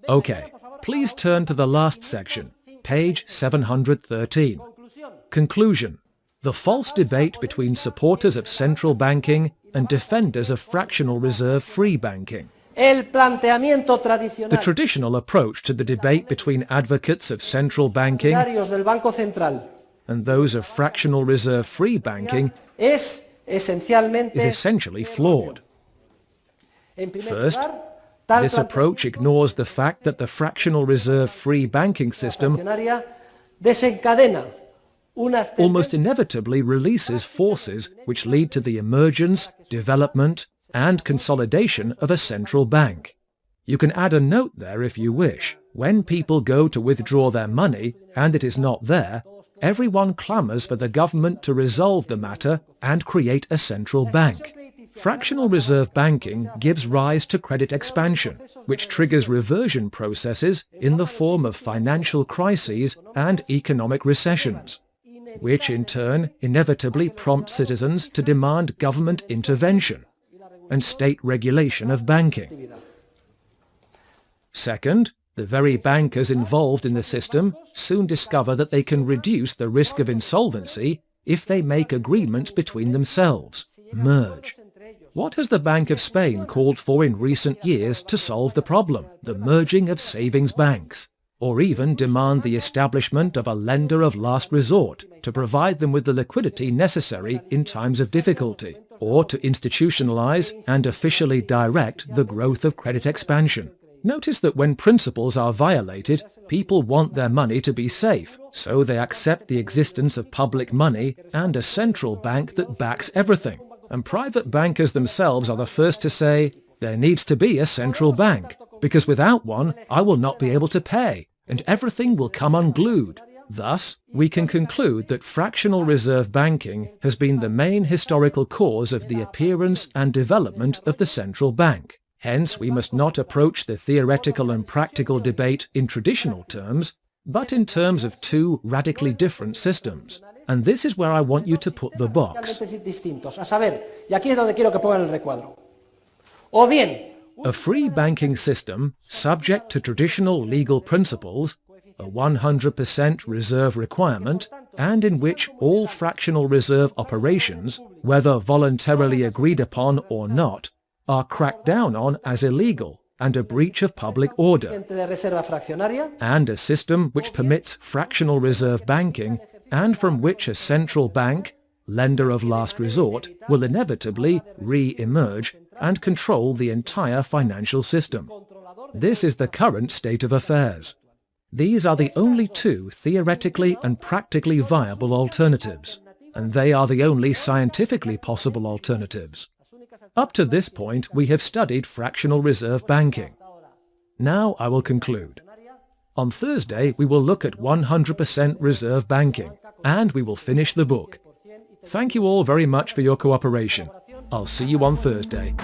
Okay, please turn to the last section, page 713. Conclusion. The false debate between supporters of central banking and defenders of fractional reserve free banking. The traditional approach to the debate between advocates of central banking and those of fractional reserve free banking is essentially flawed. First, this approach ignores the fact that the fractional reserve free banking system almost inevitably releases forces which lead to the emergence, development, and consolidation of a central bank. You can add a note there if you wish. When people go to withdraw their money and it is not there, everyone clamours for the government to resolve the matter and create a central bank. Fractional reserve banking gives rise to credit expansion, which triggers reversion processes in the form of financial crises and economic recessions, which in turn inevitably prompt citizens to demand government intervention and state regulation of banking. Second, the very bankers involved in the system soon discover that they can reduce the risk of insolvency if they make agreements between themselves, merge. What has the Bank of Spain called for in recent years to solve the problem, the merging of savings banks, or even demand the establishment of a lender of last resort to provide them with the liquidity necessary in times of difficulty, or to institutionalize and officially direct the growth of credit expansion? Notice that when principles are violated, people want their money to be safe, so they accept the existence of public money and a central bank that backs everything. And private bankers themselves are the first to say, there needs to be a central bank, because without one, I will not be able to pay, and everything will come unglued. Thus, we can conclude that fractional reserve banking has been the main historical cause of the appearance and development of the central bank. Hence, we must not approach the theoretical and practical debate in traditional terms, but in terms of two radically different systems. And this is where I want you to put the box. A free banking system, subject to traditional legal principles, a 100% reserve requirement, and in which all fractional reserve operations, whether voluntarily agreed upon or not, are cracked down on as illegal and a breach of public order, and a system which permits fractional reserve banking and from which a central bank, lender of last resort, will inevitably re-emerge and control the entire financial system. This is the current state of affairs. These are the only two theoretically and practically viable alternatives, and they are the only scientifically possible alternatives. Up to this point, we have studied fractional reserve banking. Now I will conclude. On Thursday, we will look at 100% reserve banking, and we will finish the book. Thank you all very much for your cooperation. I'll see you on Thursday.